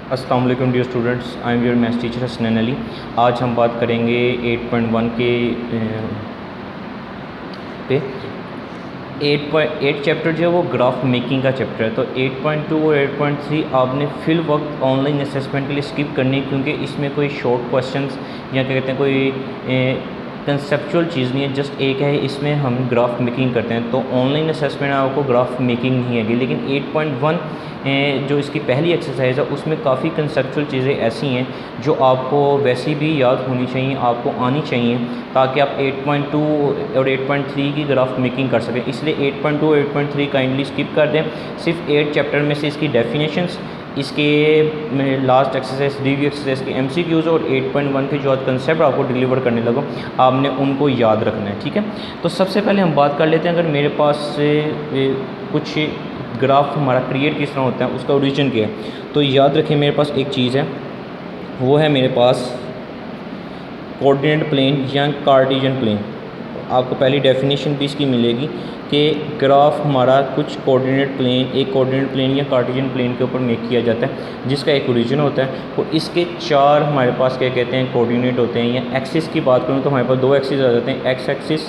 अस्सलाम वालेकुम dear students, I am your maths teacher Hasnain Ali. आज हम बात करेंगे 8.1 के पे 8 चैप्टर जो है वो ग्राफ मेकिंग का चैप्टर है। तो 8.2 और 8.3 आपने फिल वक्त ऑनलाइन असेसमेंट के लिए स्किप करनी, क्योंकि इसमें कोई शॉर्ट क्वेश्चंस या क्या कहते हैं कोई कंसेप्चुअल चीज़ नहीं है, जस्ट एक है इसमें हम ग्राफ मेकिंग करते हैं। तो ऑनलाइन असेसमेंट आपको ग्राफ मेकिंग नहीं है। लेकिन 8.1 जो इसकी पहली एक्सरसाइज है उसमें काफ़ी कंसेप्चुअल चीज़ें ऐसी हैं जो आपको वैसे भी याद होनी चाहिए, आपको आनी चाहिए, ताकि आप 8.2 और 8.3 की ग्राफ मेकिंग कर सकें। इसलिए 8.2 और 8.3 काइंडली स्किप कर दें। सिर्फ 8 चैप्टर में से इसकी डेफिनेशंस, इसके लास्ट एक्सरसाइज रिव्यू एक्सरसाइज के MCQs और 8.1 के जो आज कंसेप्ट आपको डिलीवर करने लगो आपने उनको याद रखना है, ठीक है। तो सबसे पहले हम बात कर लेते हैं, अगर मेरे पास से कुछ ग्राफ हमारा क्रिएट किस तरह होता है, उसका ओरिजिन क्या है। तो याद रखें मेरे पास एक चीज़ है, वो है मेरे पास कोऑर्डिनेट प्लेन या कार्टेशियन प्लेन। आपको पहली डेफिनेशन भी इसकी मिलेगी कि ग्राफ हमारा कुछ कोऑर्डिनेट प्लेन, एक कोऑर्डिनेट प्लेन या कार्टेशियन प्लेन के ऊपर मेक किया जाता है, जिसका एक ओरिजिन होता है। तो इसके 4 हमारे पास क्या कहते हैं कोऑर्डिनेट होते हैं। या एक्सिस की बात करूँ तो हमारे पास 2 एक्सिस आ जाते हैं। X axis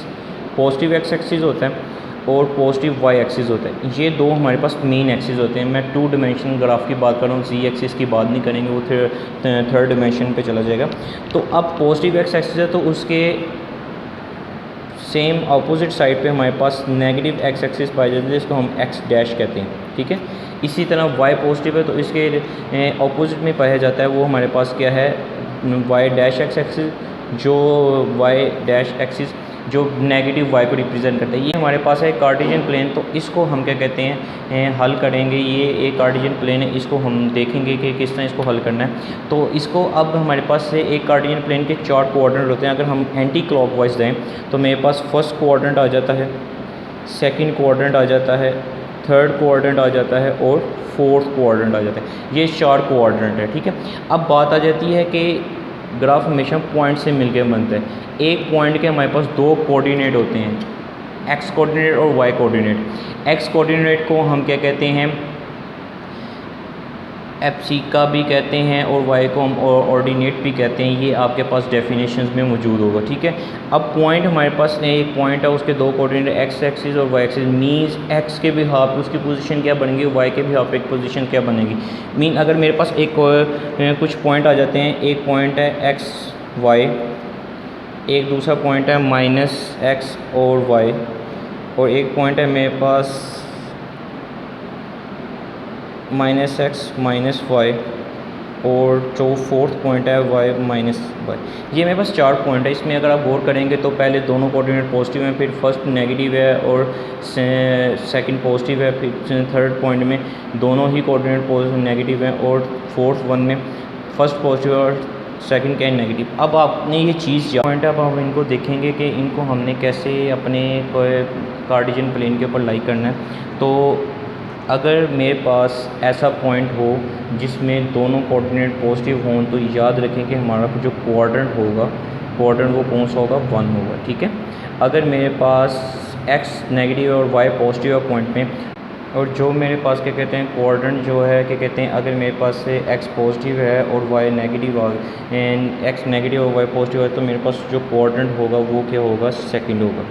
positive x axis होता है और पॉजिटिव वाई एक्सिस होता है। ये 2 हमारे पास मेन एक्सिस होते हैं। मैं 2 डायमेंशनल ग्राफ की बात कर रहा हूँ, जी एक्सिस की बात नहीं करेंगे, वो थर्ड डायमेंशन पे चला जाएगा। तो अब पॉजिटिव एक्स एक्सिस है तो उसके सेम अपोजिट साइड पे हमारे पास नेगेटिव एक्स एक्सिस पाई जाती है, जिसको हम एक्स डैश कहते हैं, ठीक है। इसी तरह वाई पॉजिटिव है तो इसके अपोजिट में पाया जाता है, वो हमारे पास क्या है, वाई डैश एक्स एक्सिस, जो वाई डैश एक्सिस जो नेगेटिव वाई को रिप्रेजेंट करता है। ये हमारे पास है कार्टेशियन प्लेन। तो इसको हम क्या कहते हैं, हल करेंगे। ये एक कार्टेशियन प्लेन है, इसको हम देखेंगे कि किस तरह इसको हल करना है। तो इसको अब हमारे पास से एक कार्टेशियन प्लेन के 4 कोऑर्डिनेट होते हैं। अगर हम एंटी क्लॉकवाइज दें तो मेरे पास फर्स्ट कोऑर्डिनेट आ जाता है, सेकंड कोऑर्डिनेट आ जाता है, थर्ड कोऑर्डिनेट आ जाता है और फोर्थ कोऑर्डिनेट आ जाता है। ये 4 कोऑर्डिनेट है, ठीक है। अब बात आ जाती है कि ग्राफ हमेशा पॉइंट से मिलकर बनता है। एक पॉइंट के हमारे पास 2 कोऑर्डिनेट होते हैं, एक्स कोऑर्डिनेट और वाई कोऑर्डिनेट। एक्स कोऑर्डिनेट को हम क्या कहते हैं, एप्सिका भी कहते हैं, और वाई को हम ऑर्डिनेट भी कहते हैं। ये आपके पास डेफिनेशंस में मौजूद होगा, ठीक है। अब पॉइंट हमारे पास एक पॉइंट है, उसके 2 कोऑर्डिनेट एक्स एक्सिस और वाई एक्सिस। मीन्स एक्स के भी हाफ पे उसकी पोजीशन क्या बनेगी, वाई के भी हाफ पे एक पोजीशन क्या बनेगी। मीन अगर मेरे पास एक कुछ पॉइंट आ जाते हैं, एक पॉइंट है एक्स वाई, एक दूसरा पॉइंट है माइनस एक्स और वाई, और एक पॉइंट है मेरे पास माइनस एक्स माइनस वाई, और जो फोर्थ पॉइंट है वाई माइनस वाई। ये मेरे पास 4 पॉइंट है। इसमें अगर आप गौर करेंगे तो पहले दोनों कोऑर्डिनेट पॉजिटिव हैं, फिर फर्स्ट नेगेटिव है और सेकंड पॉजिटिव है, फिर थर्ड पॉइंट में दोनों ही कोऑर्डिनेट नेगेटिव हैं, और फोर्थ वन में फर्स्ट पॉजिटिव और सेकंड क्या है नेगेटिव। अब आपने ये चीज़ पॉइंट है, अब हम इनको देखेंगे कि इनको हमने कैसे अपने कार्टेशियन प्लेन के ऊपर लाई करना है। तो अगर मेरे पास ऐसा पॉइंट हो जिसमें दोनों कोऑर्डिनेट पॉजिटिव हों, तो याद रखें कि हमारा जो कोऑर्डिनेट होगा, कोऑर्डिनेट वो कौन सा होगा, 1 होगा, ठीक है। अगर मेरे पास एक्स नेगेटिव और वाई पॉजिटिव है पॉइंट में, और जो मेरे पास क्या कहते हैं कोऑर्डिनेट जो है क्या कहते हैं, अगर मेरे पास से एक्स पॉजिटिव है और Y negative and X negative और वाई पॉजिटिव है, तो मेरे पास जो कोऑर्डिनेट होगा वो क्या होगा, सेकंड होगा,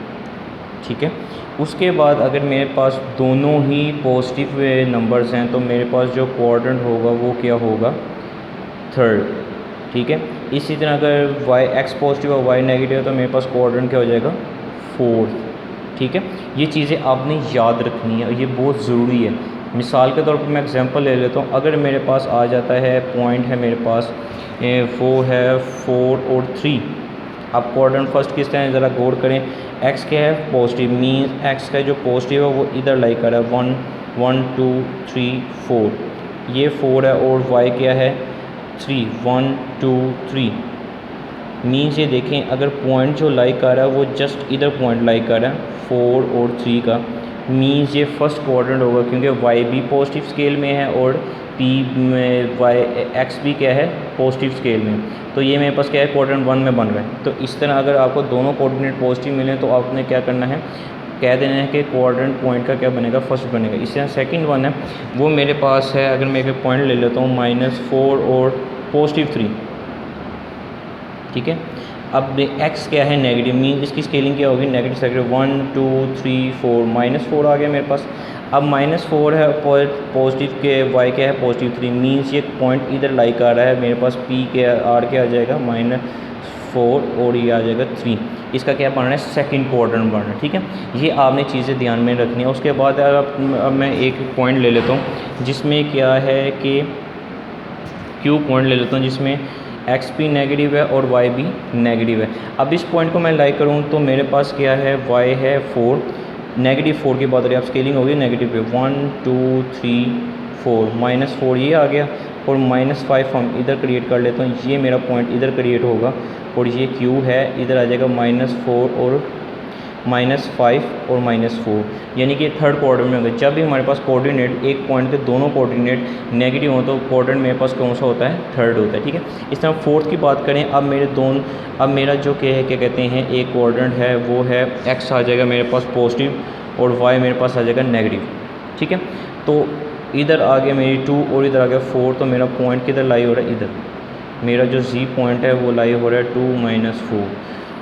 ठीक है। उसके बाद अगर मेरे पास दोनों ही पॉजिटिव नंबर्स हैं, तो मेरे पास जो कोऑर्डिनेट होगा वो क्या होगा, थर्ड, ठीक है। इसी तरह अगर वाई एक्स पॉजिटिव और वाई नेगेटिव है तो मेरे पास कोऑर्डिनेट क्या हो जाएगा, फोर्थ, ठीक है। ये चीज़ें आपने याद रखनी है और ये बहुत ज़रूरी है। मिसाल के तौर पर मैं एग्जांपल ले लेता हूँ। अगर मेरे पास आ जाता है पॉइंट है मेरे पास वो है 4 और 3। अब कोऑर्डिनेट फर्स्ट किस तरह ज़रा गौर करें। एक्स क्या है, पॉजिटिव, मीन्स एक्स का जो पॉजिटिव है वो इधर लाई कर रहा है, 1 1 2 3 4, ये 4 है, और वाई क्या है, 3 1 2 3। मीन्स ये देखें अगर पॉइंट जो लाई कर रहा है वो जस्ट इधर पॉइंट लाई कर रहा है 4 और 3 का, मीन्स ये फर्स्ट कोऑर्डिनेट होगा, क्योंकि वाई भी पॉजिटिव स्केल में है और पी में वाई एक्स भी क्या है, पॉजिटिव स्केल में। तो ये मेरे पास क्या है, कोऑर्डिनेट 1 में बन रहा है। तो इस तरह अगर आपको दोनों कोऑर्डिनेट पॉजिटिव मिले तो आपने क्या करना है, कह देना है कि कोऑर्डिनेट पॉइंट का क्या बनेगा, फर्स्ट बनेगा। इसी तरह सेकंड वन है वो मेरे पास है, अगर मैं एक पॉइंट ले लेता हूँ -4 और +3, ठीक है। अब x क्या है, नेगेटिव, मीन इसकी स्केलिंग क्या होगी, नेगेटिव सेक्टर 1 2 3 4 -4 आ गया मेरे पास। अब -4 है पॉजिटिव के, y क्या है +3, मीन्स ये पॉइंट इधर लाइक आ रहा है मेरे पास, p के r क्या आ जाएगा -4 और ये आ जाएगा 3। इसका क्या बनना है, सेकंड कोऑर्डिनेट बनना है, ठीक है। ये आपने चीज़ें ध्यान में रखनी है। उसके बाद अब मैं एक पॉइंट ले लेता हूँ जिसमें क्या है कि Q पॉइंट ले लेता हूँ जिसमें एक्स भी नेगेटिव है और वाई भी नेगेटिव है। अब इस पॉइंट को मैं लाइक करूँ तो मेरे पास क्या है, वाई है 4, -4 की बात करें, अब स्केलिंग होगी नेगेटिव पे, 1 2 3 4, -4 ये आ गया और -5 हम इधर क्रिएट कर लेते हैं, ये मेरा पॉइंट इधर क्रिएट होगा और ये Q है, इधर आ जाएगा -4 और -5 और -4, यानी कि थर्ड कोऑर्डिनेट में होगा। जब भी हमारे पास कोऑर्डिनेट एक पॉइंट के दोनों कोऑर्डिनेट नेगेटिव हो तो कोऑर्डिनेट मेरे पास कौन सा होता है, थर्ड होता है, ठीक है। इस तरह फोर्थ की बात करें, अब मेरा जो क्या कहते हैं एक कोऑर्डिनेट है वो है x आ जाएगा मेरे पास पॉजिटिव और y मेरे पास आ जाएगा नेगेटिव, ठीक है। तो इधर आ गया मेरी 2 और इधर आ गया 4, तो मेरा पॉइंट किधर लाई हो रहा है, इधर मेरा जो z पॉइंट है वो लाई हो रहा है 2 -4।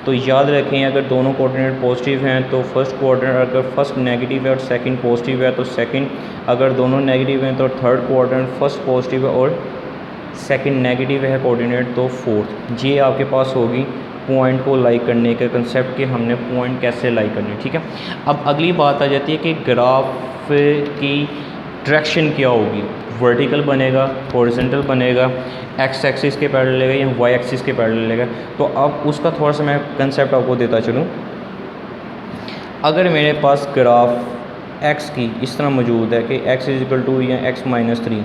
तो याद रखें अगर दोनों कोऑर्डिनेट पॉजिटिव हैं तो फर्स्ट कोऑर्डिनेट, अगर फर्स्ट नेगेटिव है और सेकंड पॉजिटिव है तो सेकंड, अगर दोनों नेगेटिव हैं तो थर्ड कोऑर्डिनेट फर्स्ट पॉजिटिव है और सेकंड नेगेटिव है कोऑर्डिनेट तो फोर्थ। ये आपके पास होगी पॉइंट को लाइक करने का कंसेप्ट कि हमने पॉइंट कैसे लाइक करने, ठीक है। अब अगली बात आ जाती है कि ग्राफ की डायरेक्शन क्या होगी, वर्टिकल बनेगा, हॉरिजॉन्टल बनेगा, एक्स एक्सिस के पैरेलल लेगा या वाई एक्सिस के पैरेलल लेगा। तो अब उसका थोड़ा सा मैं कंसेप्ट आपको देता चलूँ। अगर मेरे पास ग्राफ एक्स की इस तरह मौजूद है कि x = या x-3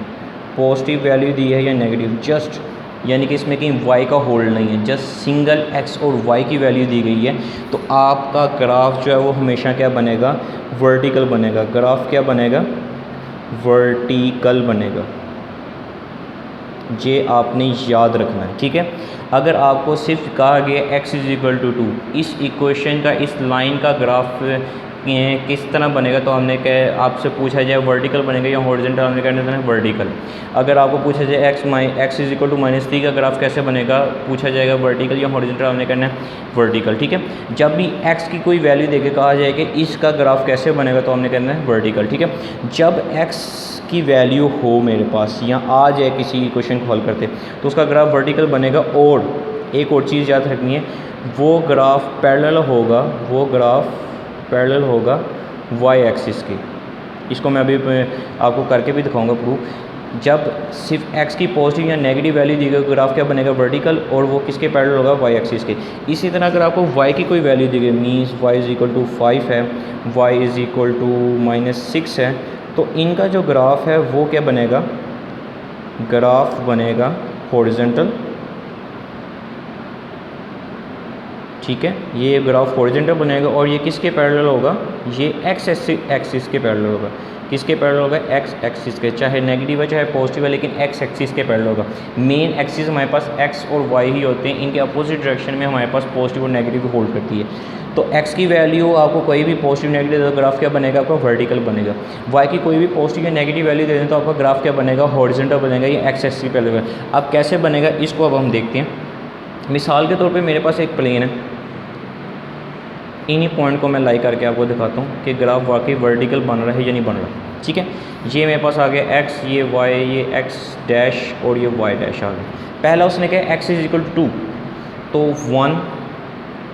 पॉजिटिव वैल्यू दी है या नेगेटिव, जस्ट यानी कि इसमें कहीं y का होल्ड नहीं है, जस्ट सिंगल x और y की वैल्यू दी गई है, तो आपका ग्राफ जो है वो हमेशा क्या बनेगा, वर्टिकल बनेगा। ग्राफ क्या बनेगा, वर्टिकल बनेगा। ये आपने याद रखना है, ठीक है। अगर आपको सिर्फ कहा गया x = 2, इस इक्वेशन का, इस लाइन का ग्राफ किस तरह बनेगा, तो हमने कहा आपसे पूछा जाए वर्टिकल बनेगा या हॉरिजॉन्टल, हमने कहना है वर्टिकल। अगर आपको पूछा जाए x = -3 का ग्राफ कैसे बनेगा, पूछा जाएगा वर्टिकल या हॉरिजॉन्टल, हमने कहना है वर्टिकल, ठीक है। जब भी x की कोई वैल्यू देके कहा जाए कि इसका ग्राफ कैसे बनेगा तो हमने कहना है वर्टिकल, ठीक है। जब x की वैल्यू हो मेरे पास या आ जाए किसी क्वेश्चन को हल करते तो उसका ग्राफ वर्टिकल बनेगा। और एक और चीज़ याद रखनी है, वो ग्राफ पैरेलल होगा, वो ग्राफ पैरेलल होगा वाई एक्सिस के। इसको मैं अभी आपको करके भी दिखाऊंगा प्रूफ। जब सिर्फ x की पॉजिटिव या नेगेटिव वैल्यू दी गई ग्राफ क्या बनेगा, वर्टिकल, और वो किसके पैरेलल होगा, वाई एक्सिस के। इसी तरह अगर आपको y की कोई वैल्यू दी गई, मीन्स y = 5 है, y = -6 है, तो इनका जो ग्राफ है वो क्या बनेगा, ग्राफ बनेगा हॉरिजॉन्टल, ठीक है। ये ग्राफ हॉरिजॉन्टल बनेगा और ये किसके पैरेलल होगा, ये एक्स एक्सिस के पैरेलल होगा। किसके पैरेलल होगा, एक्स एक्सिस के, चाहे नेगेटिव है चाहे पॉजिटिव है, लेकिन एक्स एक्सिस के पैरेलल होगा। मेन एक्सिस हमारे पास एक्स और वाई ही होते हैं, इनके अपोजिट डायरेक्शन में हमारे पास पॉजिटिव और नेगेटिव होल्ड करती है। तो एक्स की वैल्यू आपको कोई भी पॉजिटिव नेगेटिव, तो ग्राफ क्या बनेगा, आपका वर्टिकल बनेगा। वाई की कोई भी पॉजिटिव या नेगेटिव वैल्यू दे दें तो आपका ग्राफ क्या बनेगा, हॉरिजॉन्टल बनेगा, या एक्स एक्सिस के पैरेलल। अब कैसे बनेगा इसको अब हम देखते हैं। मिसाल के तौर पर मेरे पास एक प्लेन है, इन्हीं पॉइंट को मैं लाइक करके आपको दिखाता हूँ कि ग्राफ वाकई वर्टिकल बन रहा है या नहीं बन रहा, ठीक है। ये मेरे पास आ गया x, ये y, ये x डैश और ये y डैश आ गया। पहला उसने कहा x = 2, तो 1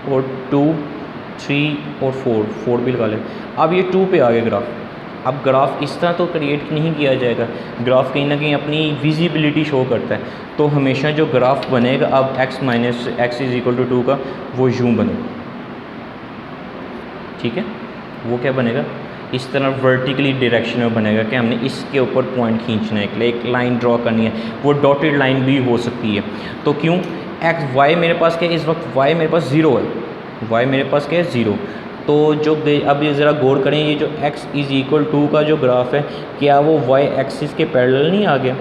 और 2 3 और 4 भी लगा लें। अब ये 2 पे आ गया ग्राफ। अब ग्राफ इस तरह तो क्रिएट नहीं किया जाएगा, ग्राफ कहीं ना कहीं अपनी विजिबिलिटी शो करता है, तो हमेशा जो ग्राफ बनेगा अब x = 2 का वो यूँ बनेगा, ठीक है। वो क्या बनेगा, इस तरह वर्टिकली डायरेक्शन में बनेगा कि हमने इसके ऊपर पॉइंट खींचना है, एक लाइन ड्रॉ करनी है, वो डॉटेड लाइन भी हो सकती है। तो क्यों, एक्स वाई मेरे पास क्या है, इस वक्त वाई मेरे पास 0 है, वाई मेरे पास क्या है 0। तो जो अब ये ज़रा गौर करें, ये जो x = 2 का जो ग्राफ है, क्या वो वाई एक्सिस के पैरेलल नहीं आ गया,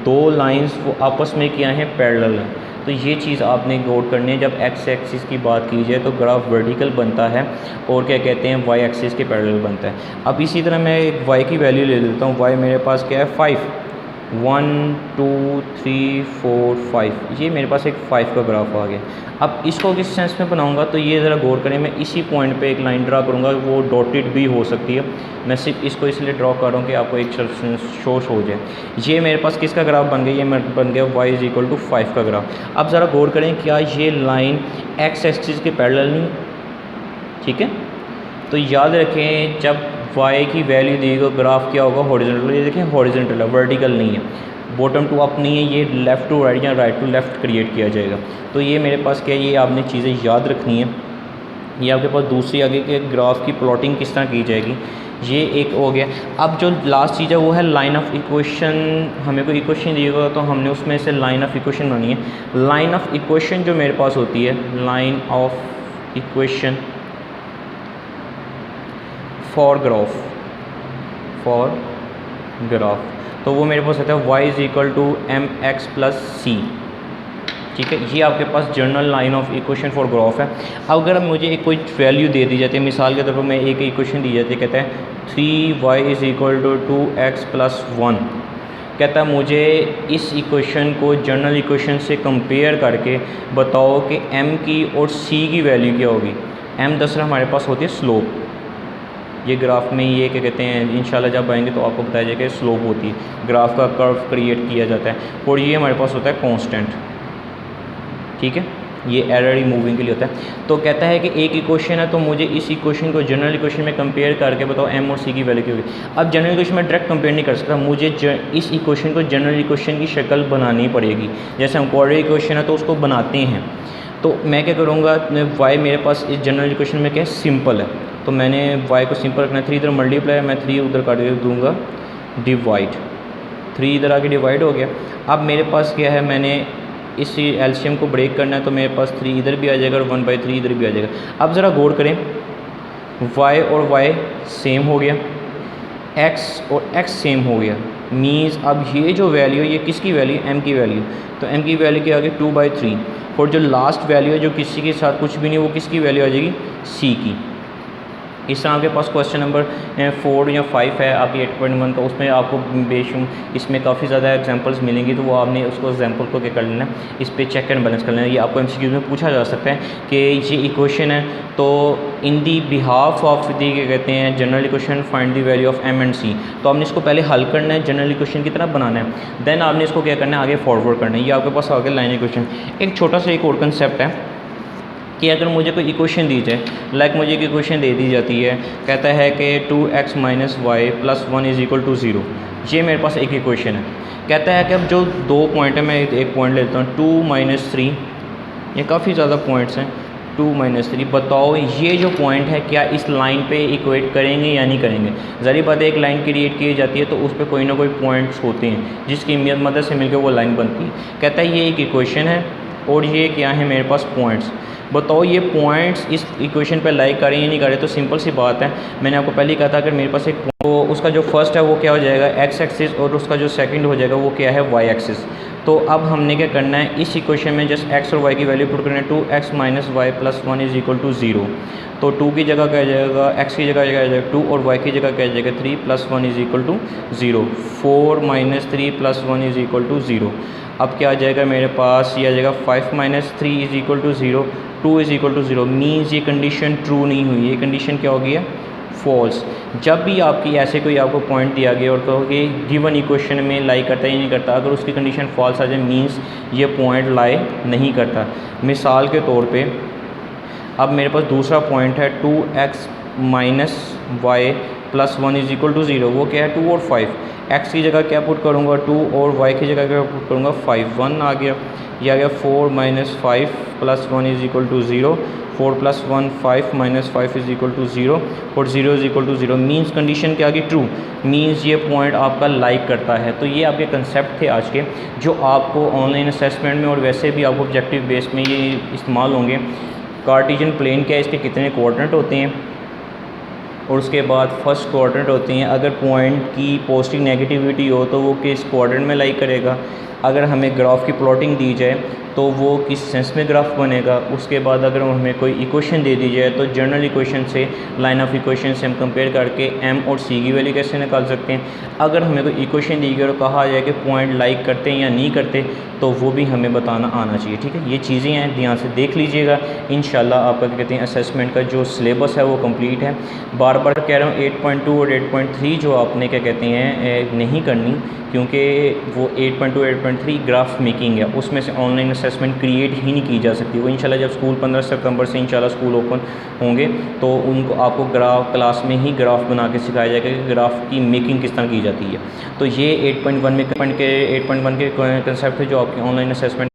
दो लाइंस वो आपस में क्या हैं, पैरेलल हैं। तो तो ये चीज़ आपने गौर करनी है जब एक्स एक्सिस की बात की जाए तो ग्राफ वर्टिकल बनता है और क्या कहते हैं वाई एक्सिस के पैरेलल बनता है। अब इसी तरह मैं एक वाई की वैल्यू ले लेता हूँ। वाई मेरे पास क्या है 5, 1 2 3 4 5, ये मेरे पास एक 5 का ग्राफ आ गया। अब इसको किस सेंस में बनाऊंगा तो ये ज़रा गौर करें, मैं इसी पॉइंट पे एक लाइन ड्रा करूंगा, वो डॉटेड भी हो सकती है, मैं सिर्फ इसको इसलिए ड्रॉ कर रहा हूँ कि आपको एक शोश हो जाए। ये मेरे पास किसका ग्राफ बन गया, ये बन गया y = 5 का ग्राफ। अब ज़रा गौर करें क्या ये लाइन एक्स एक्सिस के पैरेलल नहीं, ठीक है। तो याद रखें जब y की वैल्यू दी तो ग्राफ क्या होगा, हॉरिजॉन्टल। ये देखें हॉरिजॉन्टल है, वर्टिकल नहीं है, बॉटम टू अप नहीं है, ये लेफ़्ट टू राइट या राइट टू लेफ़्ट क्रिएट किया जाएगा। तो ये मेरे पास क्या है, ये आपने चीज़ें याद रखनी है। ये आपके पास दूसरी आगे के ग्राफ की प्लॉटिंग किस तरह की जाएगी, ये एक हो गया। अब जो लास्ट चीज़ है वो है लाइन ऑफ इक्वेशन। हमें कोई इक्वेशन दिएगा तो हमने उसमें से लाइन ऑफ इक्वेशन बनानी है। लाइन ऑफ इक्वेशन जो मेरे पास होती है, line of equation for graph, तो वो मेरे पास होता है y = mx + c, ठीक है। ये आपके पास general line of equation for graph है। अब अगर मुझे एक कोई वैल्यू दे दी जाती है, मिसाल के तौर पर मैं एक इक्वेशन दी जाती है, कहता है 3y = 2x + 1, कहता है मुझे इस इक्वेशन को जनरल इक्वेशन से कंपेयर करके बताओ कि m की और c की वैल्यू क्या होगी। m दरअसल हमारे पास होती है स्लोप, ये ग्राफ में ये क्या कहते हैं, इंशाल्लाह जब आएंगे तो आपको बताया जाएगा स्लोप होती है, ग्राफ का कर्व क्रिएट किया जाता है। और ये हमारे पास होता है कांस्टेंट, ठीक है, ये एरर रिमूविंग के लिए होता है। तो कहता है कि एक इक्वेशन है तो मुझे इस इक्वेशन को जनरल इक्वेशन में कंपेयर करके बताओ m और c की वैल्यू क्या होगी। अब जनरल इक्वेशन में डायरेक्ट कंपेयर नहीं कर सकता, मुझे इस इक्वेशन को जनरल इक्वेशन की शक्ल बनानी पड़ेगी। जैसे हम क्वाड्रेटिक इक्वेशन है तो उसको बनाते हैं, तो मैं क्या करूँगा, y मेरे पास इस जनरल इक्वेशन में क्या है, सिंपल है, तो मैंने y को सिंपल रखना है। 3 इधर मल्टीप्लाई, मैं 3 उधर काट दूँगा, डिवाइड, 3 इधर आके डिवाइड हो गया। अब मेरे पास क्या है, मैंने इस एलसीएम को ब्रेक करना है, तो मेरे पास 3 इधर भी आ जाएगा और 1/3 इधर भी आ जाएगा। अब ज़रा गौर करें, y और y सेम हो गया, x और x सेम हो गया, मीन्स अब ये जो वैल्यू है ये किसकी वैल्यू, m की वैल्यू, तो m की वैल्यू क्या आ गई 2/3, और जो लास्ट वैल्यू है जो किसी के साथ कुछ भी नहीं, वो किसकी वैल्यू आ जाएगी, c की। इस तरह आपके पास क्वेश्चन नंबर 4 या 5 है आपकी 8.1 का, उसमें आपको बेशुमार इसमें काफ़ी ज़्यादा एग्जांपल्स मिलेंगी, तो वो आपने उसको एग्जांपल को क्या कर लेना, इस पे चेक एंड बैलेंस कर लेना। ये आपको एमसीक्यू में पूछा जा सकता है कि ये इक्वेशन है, तो इन दी बिहाफ ऑफ दी क्या कहते हैं general equation find the value of m and c, तो आपने इसको पहले हल करना है, जनरल इक्वेशन की तरह बनाना है, देन आपने इसको क्या करना है, आगे फॉरवर्ड करना है। ये आपके पास आगे लाइन इक्वेशन। एक छोटा सा एक और कंसेप्ट है कि अगर मुझे कोई इक्वेशन दी जाए, लाइक मुझे एक इक्वेशन दे दी जाती है, कहता है कि 2x - y + 1 = 0, ये मेरे पास एक इक्वेशन है। कहता है कि अब जो दो पॉइंट है, मैं एक पॉइंट लेता हूँ 2 - 3, ये काफ़ी ज़्यादा पॉइंट्स हैं, 2 - 3, बताओ ये जो पॉइंट है क्या इस लाइन पे इक्वेट करेंगे या नहीं करेंगे। ज़ाहिर बात है एक लाइन क्रिएट की जाती है तो उस पर कोई ना कोई पॉइंट्स होते हैं जिसकी मदद से मिलकर वो लाइन बनती है। कहता है ये एक इक्वेशन है और ये क्या है मेरे पास पॉइंट्स, बताओ ये पॉइंट्स इस इक्वेशन पे लाइक करें या नहीं करें। तो सिंपल सी बात है, मैंने आपको पहले ही कहा था अगर मेरे पास एक तो उसका जो फर्स्ट है वो क्या हो जाएगा x एक्सिस, और उसका जो सेकंड हो जाएगा वो क्या है y एक्सिस। तो अब हमने क्या करना है, इस इक्वेशन में जस्ट x और y की वैल्यू पुट करना है, 2x - y + 1 = 0, तो 2 की जगह क्या आ जाएगा, x की जगह क्या आ जाएगा 2, और y की जगह क्या आ जाएगा 3 + 1 = 0, 4 - 3 + 1 = 0। अब क्या आ जाएगा मेरे पास, ये आ जाएगा 5 - 3 = 0, 2 = 0, मीन्स ये कंडीशन ट्रू नहीं हुई, ये कंडीशन क्या हो गई है, फॉल्स। जब भी आपकी ऐसे कोई आपको पॉइंट दिया गया और कहो कि गिवन इक्वेशन में लाई करता है या नहीं करता, अगर उसकी कंडीशन फॉल्स आ जाए मीन्स ये पॉइंट लाई नहीं करता। मिसाल के तौर पे अब मेरे पास दूसरा पॉइंट है 2x - y + 1 = 0, वो क्या है 2 और 5, x की जगह क्या पुट करूँगा 2 और y की जगह क्या पुट करूँगा 5, 1 आ गया, यह आ गया 4 - 5 + 1 = 0, 4 + 1 5 - 5 = 0, और 0 = 0, मीन्स कंडीशन क्या आ गई ट्रू, मीन्स ये पॉइंट आपका लाइक करता है। तो ये आपके कंसेप्ट थे आज के, जो आपको ऑनलाइन असेसमेंट में और वैसे भी आपको ऑब्जेक्टिव बेस में ये इस्तेमाल होंगे। कार्टेशियन प्लेन क्या है, इसके कितने कोऑर्डिनेट होते हैं, और उसके बाद फर्स्ट कोऑर्डिनेट होते हैं, अगर पॉइंट की पॉजिटिव नेगेटिविटी हो तो वो किस कोऑर्डिनेट में लाई करेगा, अगर हमें ग्राफ की प्लॉटिंग दी जाए तो वो किस सेंस में ग्राफ बनेगा। उसके बाद अगर हमें कोई इक्वेशन दे दी जाए तो जनरल इक्वेशन से, लाइन ऑफ इक्वेशन से हम कंपेयर करके एम और सी की वैल्यू कैसे निकाल सकते हैं। अगर हमें कोई इक्वेशन दी गई और कहा जाए कि पॉइंट लाइक करते हैं या नहीं करते, तो वो भी हमें बताना आना चाहिए। ठीक है, ये चीज़ें हैं, ध्यान से देख लीजिएगा। इंशाल्लाह आपका क्या कहते हैं असेसमेंट का जो सिलेबस है वो कंप्लीट है। बार बार कह रहा हूँ 8.2 और 8.3 जो आपने क्या कहते हैं नहीं करनी, क्योंकि वो 8.2 8.3 ग्राफ मेकिंग है, उसमें से ऑनलाइन असेसमेंट क्रिएट ही नहीं की जा सकती। वो इंशाल्लाह जब स्कूल 15 सितंबर से इंशाल्लाह स्कूल ओपन होंगे तो उनको आपको ग्राफ क्लास में ही ग्राफ बना के सिखाया जाएगा कि ग्राफ की मेकिंग किस तरह की जाती है। तो ये 8.1 के कंसेप्ट है जो आपकी ऑनलाइन असेसमेंट